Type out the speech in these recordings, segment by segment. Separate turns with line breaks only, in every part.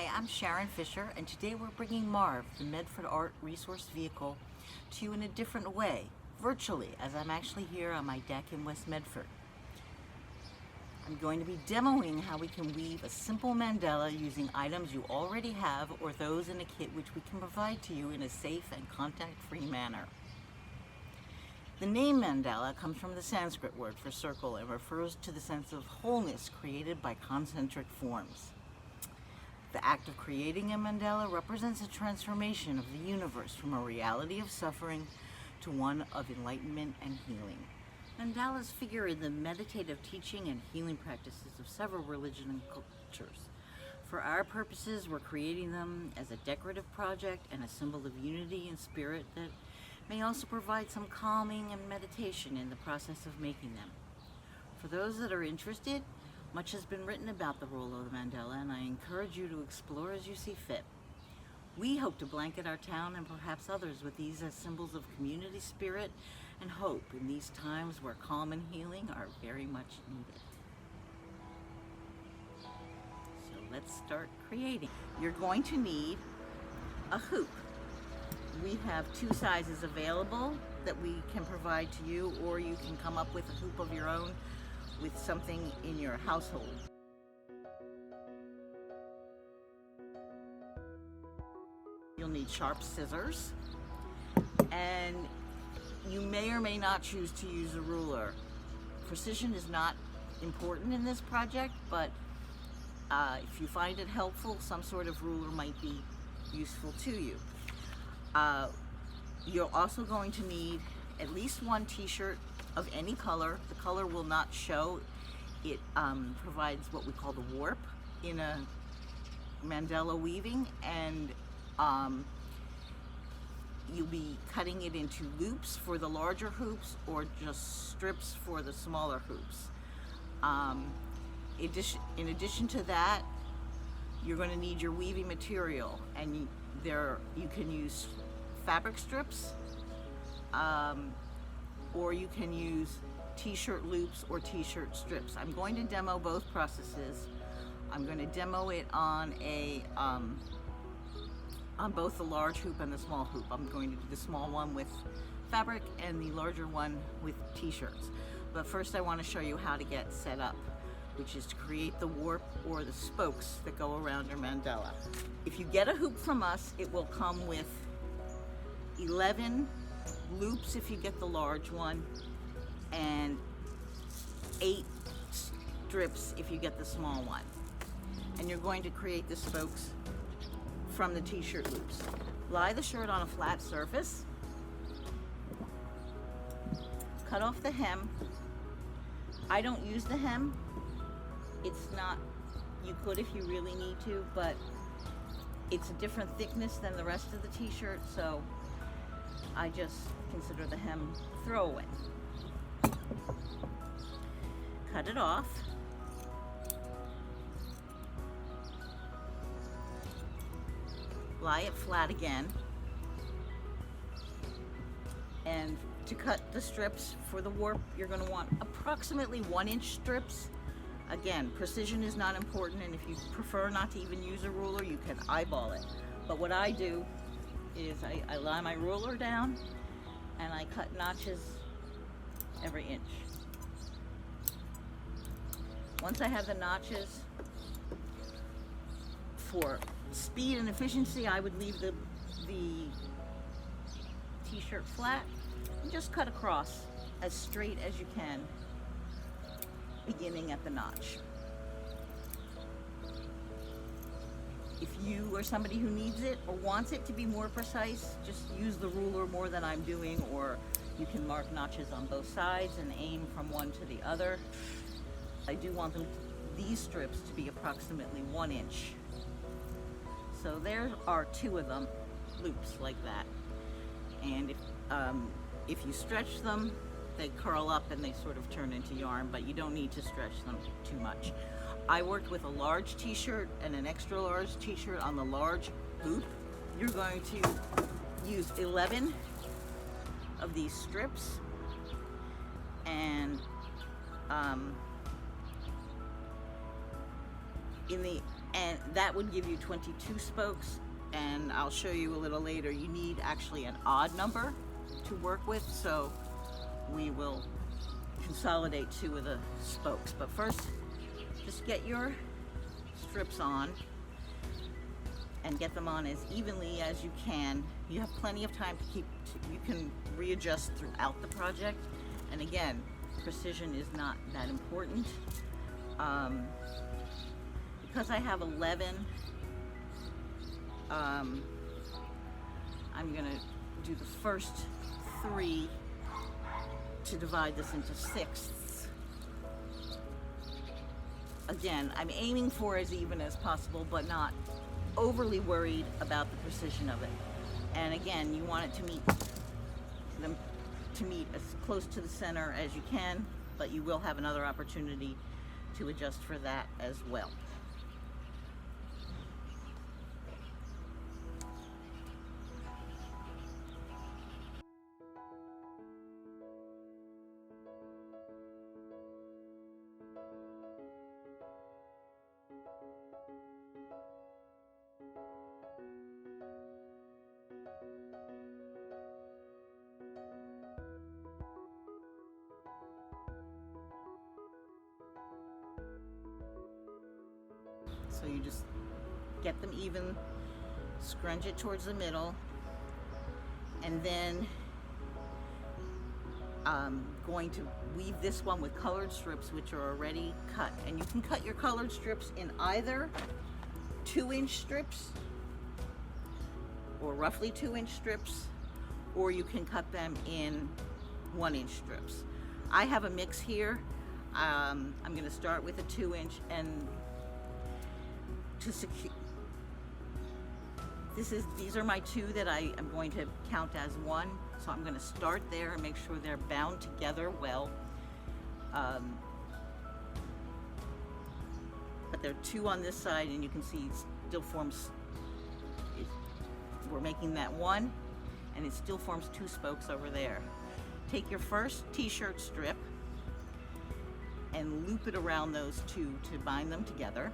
Hi, I'm Sharon Fisher, and today we're bringing Marv, the Medford Art Resource Vehicle, to you in a different way, virtually, as I'm actually here on my deck in West Medford. I'm going to be demoing how we can weave a simple mandala using items you already have or those in a kit which we can provide to you in a safe and contact-free manner. The name mandala comes from the Sanskrit word for circle and refers to the sense of wholeness created by concentric forms. The act of creating a mandala represents a transformation of the universe from a reality of suffering to one of enlightenment and healing. Mandalas figure in the meditative teaching and healing practices of several religions and cultures. For our purposes, we're creating them as a decorative project and a symbol of unity and spirit that may also provide some calming and meditation in the process of making them. For those that are interested, much has been written about the role of the mandala, and I encourage you to explore as you see fit. We hope to blanket our town and perhaps others with these as symbols of community spirit and hope in these times where calm and healing are very much needed. So let's start creating. You're going to need a hoop. We have two sizes available that we can provide to you, or you can come up with a hoop of your own with something in your household. You'll need sharp scissors, and you may or may not choose to use a ruler. Precision is not important in this project, but if you find it helpful, some sort of ruler might be useful to you. You're also going to need at least one t-shirt of any color. The color will not show. It provides what we call the warp in a mandala weaving, and you'll be cutting it into loops for the larger hoops or just strips for the smaller hoops. In addition to that, you're going to need your weaving material, and you can use fabric strips, or you can use t-shirt loops or t-shirt strips. I'm going to demo both processes. I'm going to demo it on both the large hoop and the small hoop. I'm going to do the small one with fabric and the larger one with t-shirts. But first I want to show you how to get set up, which is to create the warp or the spokes that go around your mandala. If you get a hoop from us, it will come with 11 loops if you get the large one, and 8 strips if you get the small one. And you're going to create the spokes from the t-shirt loops. Lie the shirt on a flat surface, cut off the hem. I don't use the hem. It's not, you could if you really need to, but it's a different thickness than the rest of the t-shirt, so I just consider the hem throwaway. Cut it off. Lie it flat again. And to cut the strips for the warp, you're going to want approximately 1-inch strips. Again, precision is not important, and if you prefer not to even use a ruler, you can eyeball it. But what I do is I lie my ruler down and I cut notches every inch. Once I have the notches, for speed and efficiency, I would leave the t-shirt flat and just cut across as straight as you can, beginning at the notch. If you are somebody who needs it or wants it to be more precise, just use the ruler more than I'm doing, or you can mark notches on both sides and aim from one to the other. I do want these strips to be approximately 1 inch. So there are 2 of them, loops like that. And if you stretch them, they curl up and they sort of turn into yarn, but you don't need to stretch them too much. I worked with a large t-shirt and an extra large t-shirt on the large hoop. You're going to use 11 of these strips, and and that would give you 22 spokes, and I'll show you a little later, you need actually an odd number to work with, so we will consolidate 2 of the spokes. But first, just get your strips on and get them on as evenly as you can. You have plenty of time to you can readjust throughout the project, and again, precision is not that important. Because I have 11, I'm gonna do the first 3 to divide this into 6ths. Again, I'm aiming for as even as possible, but not overly worried about the precision of it. And again, you want it to meet as close to the center as you can, but you will have another opportunity to adjust for that as well. So you just get them even, scrunch it towards the middle, and then I'm going to weave this one with colored strips, which are already cut. And you can cut your colored strips in either 2-inch strips or roughly 2-inch strips, or you can cut them in 1-inch strips. I have a mix here. I'm going to start with a 2-inch, and to secure, these are my 2 that I am going to count as 1. So I'm going to start there and make sure they're bound together well. But there are 2 on this side, and you can see it still forms. We're making that 1, and it still forms 2 spokes over there. Take your first t-shirt strip and loop it around those 2 to bind them together.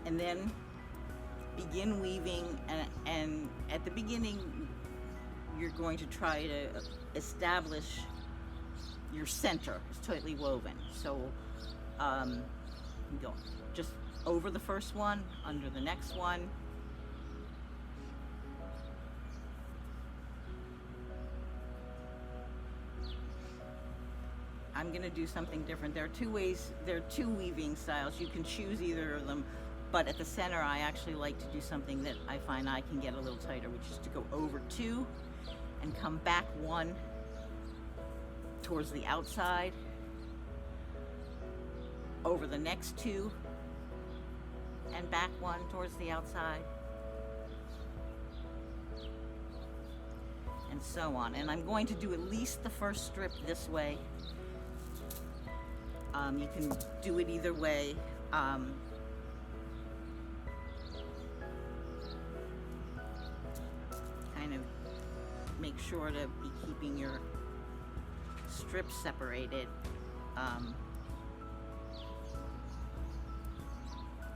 And then begin weaving, and at the beginning you're going to try to establish your center. It's tightly woven, so go just over the first one, under the next one, I'm going to do something different. There are 2 ways, there are 2 weaving styles. You can choose either of them. But at the center, I actually like to do something that I find I can get a little tighter, which is to go over 2 and come back 1 towards the outside, over the next 2, and back 1 towards the outside, and so on. And I'm going to do at least the first strip this way. You can do it either way. Kind of make sure to be keeping your strips separated.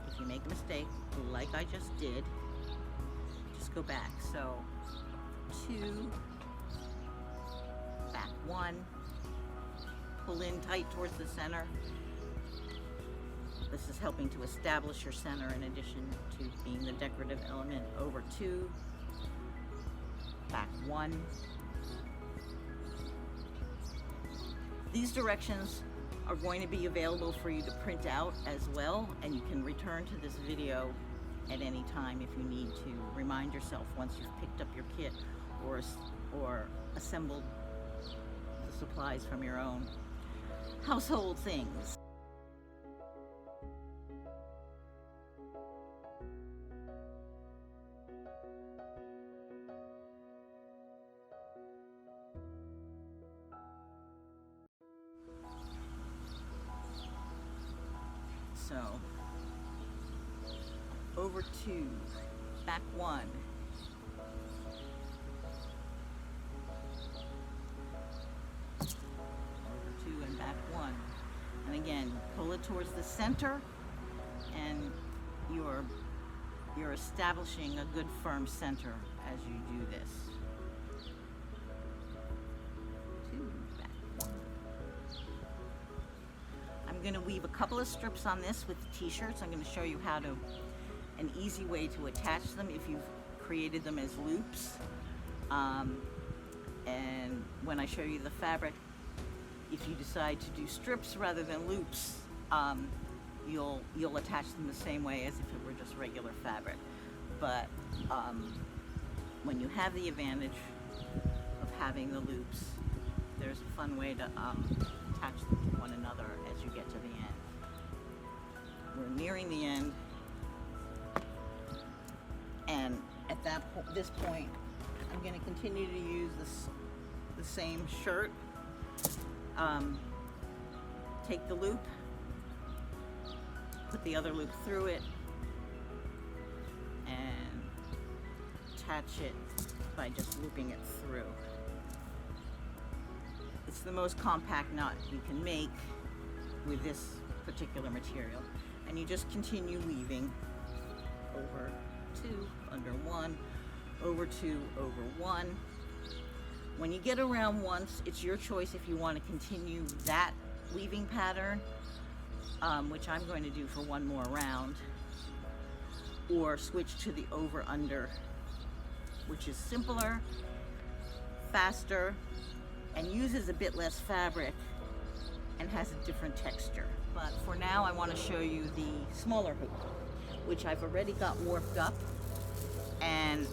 If you make a mistake, like I just did, just go back. So 2, back 1, pull in tight towards the center. This is helping to establish your center in addition to being the decorative element. Over 2, back 1. These directions are going to be available for you to print out as well, and you can return to this video at any time if you need to remind yourself once you've picked up your kit or assembled the supplies from your own household things. So, over 2, back 1, again, pull it towards the center, and you're establishing a good firm center as you do this. I'm going to weave a couple of strips on this with the t-shirts. I'm going to show you how to, an easy way to attach them if you've created them as loops. And when I show you the fabric, if you decide to do strips rather than loops, you'll attach them the same way as if it were just regular fabric. But when you have the advantage of having the loops, there's a fun way to attach them to one another as you get to the end. We're nearing the end, and at this point, I'm going to continue to use the same shirt. Take the loop, put the other loop through it, and attach it by just looping it through. It's the most compact knot you can make with this particular material. And you just continue weaving over 2, under 1, over 2, over 1. When you get around once, it's your choice if you want to continue that weaving pattern, which I'm going to do for one more round, or switch to the over-under, which is simpler, faster, and uses a bit less fabric and has a different texture. But for now, I want to show you the smaller hoop, which I've already got warped up, and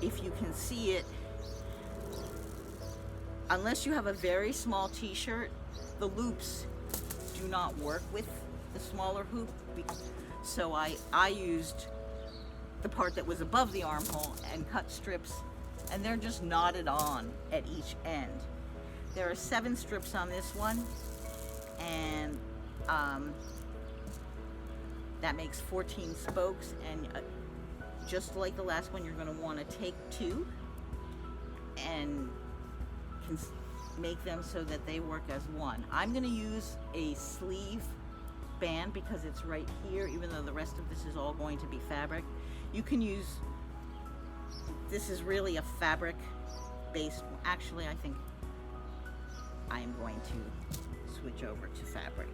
if you can see it, unless you have a very small t-shirt, the loops do not work with the smaller hoop. So I used the part that was above the armhole and cut strips, and they're just knotted on at each end. There are 7 strips on this one, and that makes 14 spokes, and just like the last one, you're going to want to take 2 and make them so that they work as one. I'm going to use a sleeve band because it's right here, even though the rest of this is all going to be fabric. You can use, this is really a fabric based, actually I think I am going to switch over to fabric.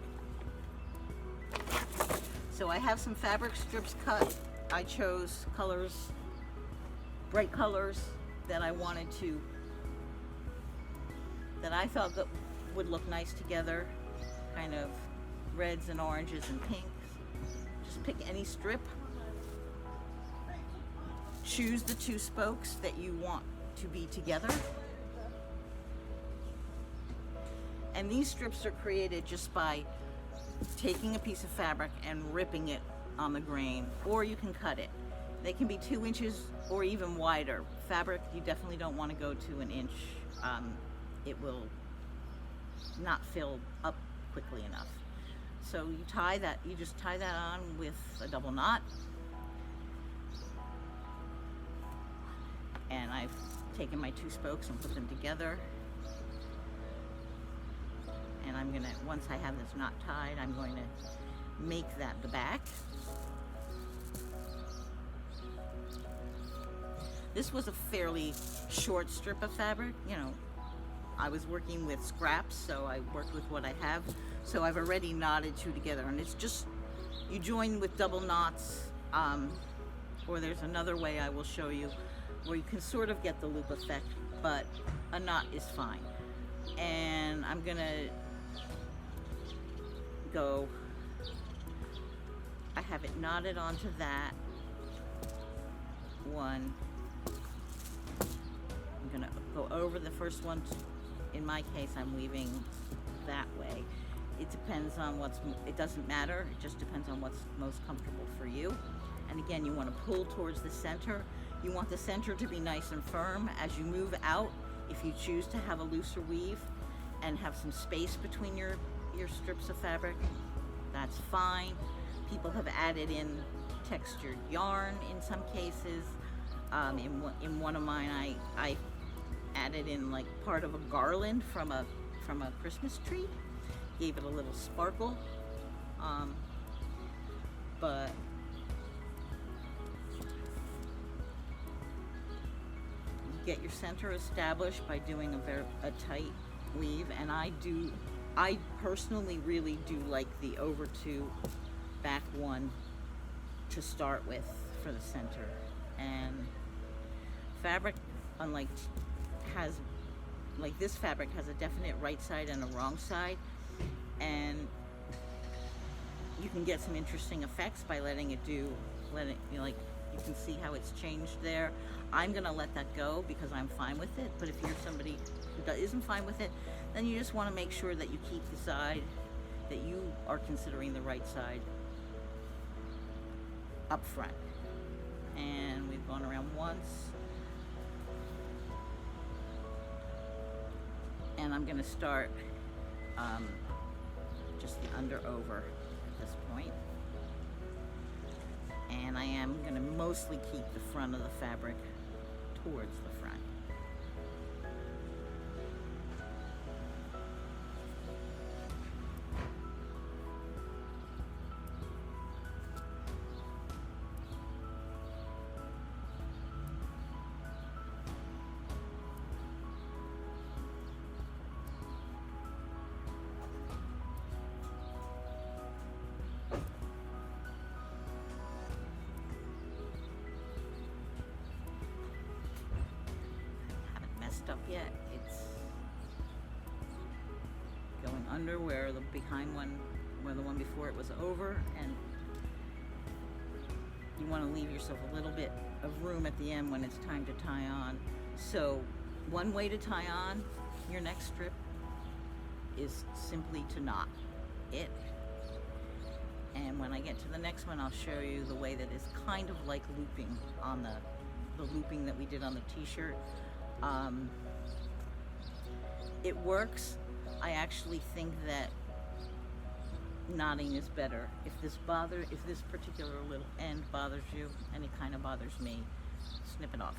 So I have some fabric strips cut. I chose colors, bright colors that I wanted to, that I felt that would look nice together, kind of reds and oranges and pinks. Just pick any strip, choose the 2 spokes that you want to be together, and these strips are created just by taking a piece of fabric and ripping it on the grain, or you can cut it. They can be 2 inches or even wider. Fabric, you definitely don't want to go to 1 inch. It will not fill up quickly enough. So you tie that, you just tie that on with a double knot. And I've taken my 2 spokes and put them together. And I'm gonna, once I have this knot tied, I'm going to make that the back. This was a fairly short strip of fabric, you know. I was working with scraps, so I worked with what I have. So I've already knotted 2 together, and it's just, you join with double knots, or there's another way I will show you where you can sort of get the loop effect, but a knot is fine. And I'm gonna go, I have it knotted onto that one. I'm gonna go over the first one. In my case, I'm weaving that way. It depends on it doesn't matter, it just depends on what's most comfortable for you. And again, you want to pull towards the center. You want the center to be nice and firm. As you move out, if you choose to have a looser weave and have some space between your strips of fabric, that's fine. People have added in textured yarn in some cases. In one of mine, I added in like part of a garland from a Christmas tree, gave it a little sparkle. But you get your center established by doing a tight weave, and I personally really do like the over 2 back 1 to start with for the center. And fabric, unlike this fabric has a definite right side and a wrong side, and you can get some interesting effects by letting it, you know, like you can see how it's changed there. I'm gonna let that go because I'm fine with it, but if you're somebody who isn't fine with it, then you just want to make sure that you keep the side that you are considering the right side up front. And we've gone around once, and I'm going to start just the under over at this point. And I am going to mostly keep the front of the fabric towards the front. Up yet. It's going under where the behind one, where the one before it was over, and you want to leave yourself a little bit of room at the end when it's time to tie on. So one way to tie on your next strip is simply to knot it, and when I get to the next one, I'll show you the way that is kind of like looping on the looping that we did on the t-shirt. It works. I actually think that knotting is better. If this particular little end bothers you, and it kind of bothers me, snip it off.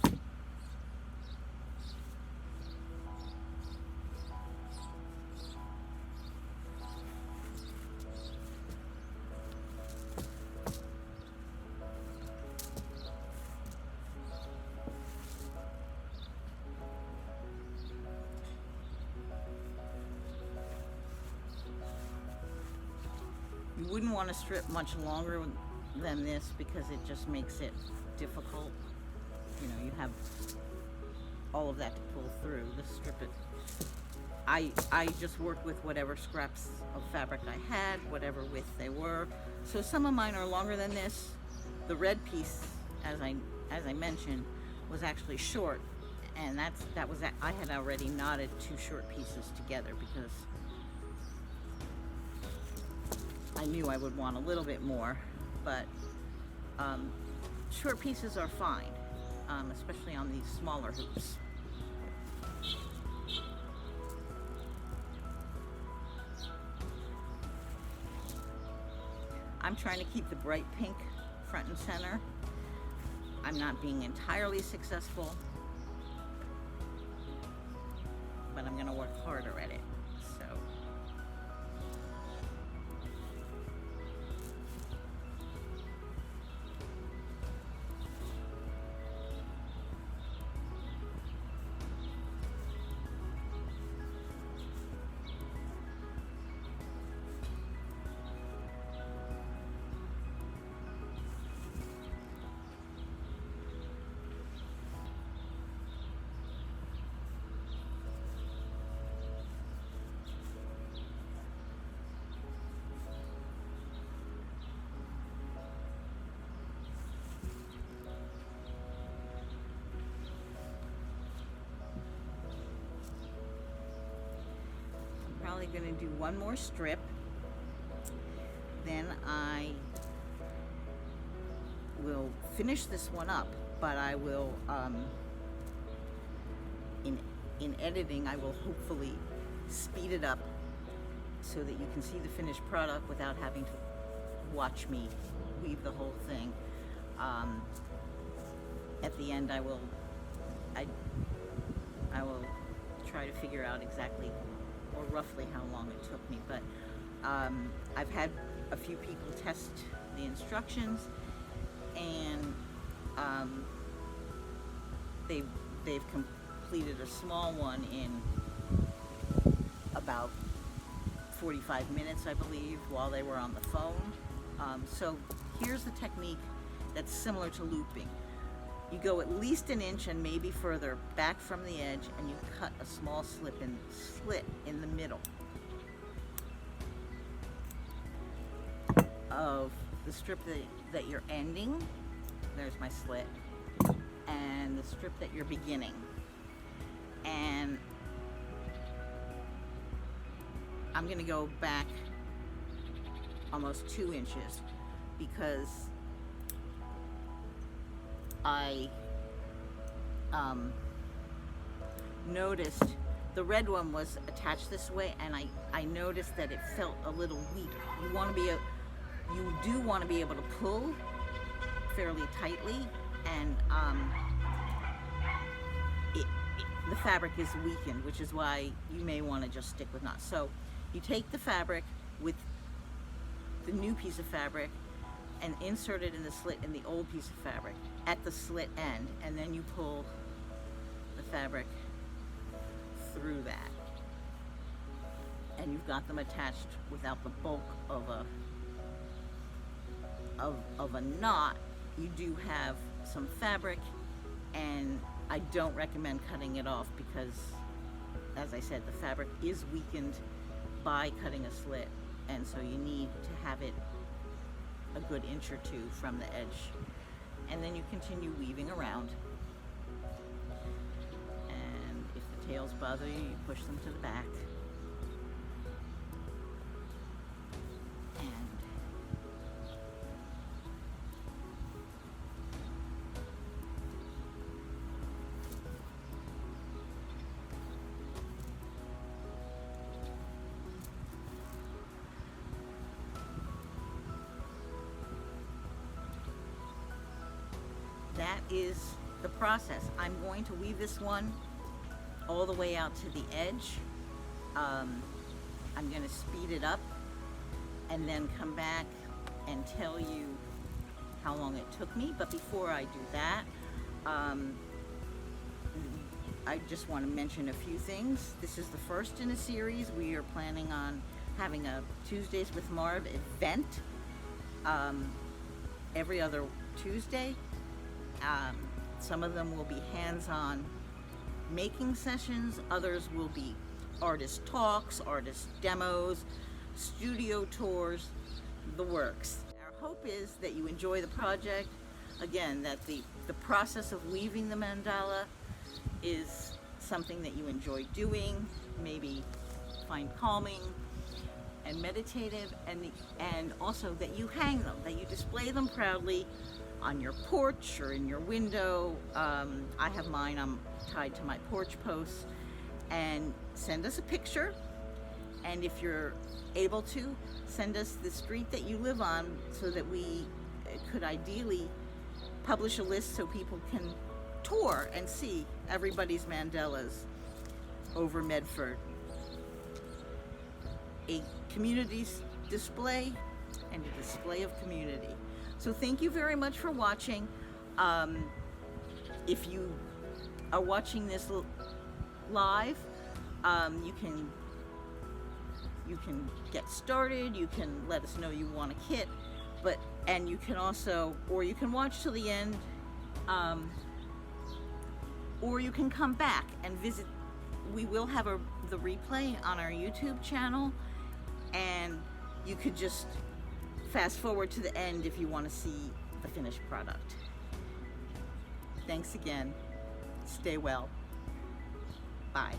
You wouldn't want to strip much longer than this because it just makes it difficult. You know, you have all of that to pull through. This strip it. I just worked with whatever scraps of fabric I had, whatever width they were. So some of mine are longer than this. The red piece, as I mentioned, was actually short, and I had already knotted 2 short pieces together because I knew I would want a little bit more, but short pieces are fine, especially on these smaller hoops. I'm trying to keep the bright pink front and center. I'm not being entirely successful, but I'm going to work harder at it. Probably going to do one more strip, then I will finish this one up, but I will in editing I will hopefully speed it up so that you can see the finished product without having to watch me weave the whole thing. At the end I will try to figure out exactly or roughly how long it took me, but I've had a few people test the instructions, and they've completed a small one in about 45 minutes, I believe, while they were on the phone. So here's the technique that's similar to looping. You go at least an inch and maybe further back from the edge, and you cut a small slit in the middle of the strip that you're ending. There's my slit, and the strip that you're beginning. And I'm going to go back almost 2 inches because I noticed the red one was attached this way, and I noticed that it felt a little weak. You do want to be able to pull fairly tightly, and the fabric is weakened, which is why you may want to just stick with knots. So you take the fabric with the new piece of fabric and insert it in the slit in the old piece of fabric at the slit end, and then you pull the fabric through that, and you've got them attached without the bulk of a knot. You do have some fabric, and I don't recommend cutting it off because, as I said, the fabric is weakened by cutting a slit, and so you need to have it a good inch or two from the edge. And then you continue weaving around, and if the tails bother you, you push them to the back. And that is the process. I'm going to weave this one all the way out to the edge. I'm going to speed it up and then come back and tell you how long it took me. But before I do that, I just want to mention a few things. This is the first in a series. We are planning on having a Tuesdays with Marv event every other Tuesday. Some of them will be hands-on making sessions, others will be artist talks, artist demos, studio tours, the works. Our hope is that you enjoy the project. Again, that the process of weaving the mandala is something that you enjoy doing, maybe find calming and meditative, and also that you hang them, that you display them proudly on your porch or in your window. I have mine, I'm tied to my porch posts. And send us a picture, and if you're able to, send us the street that you live on so that we could ideally publish a list so people can tour and see everybody's mandalas over Medford. A community display and a display of community. So thank you very much for watching. If you are watching this live, you can get started. You can let us know you want a kit, and you can also, or you can watch till the end, or you can come back and visit. We will have the replay on our YouTube channel, and you could just fast forward to the end if you want to see the finished product. Thanks again. Stay well. Bye.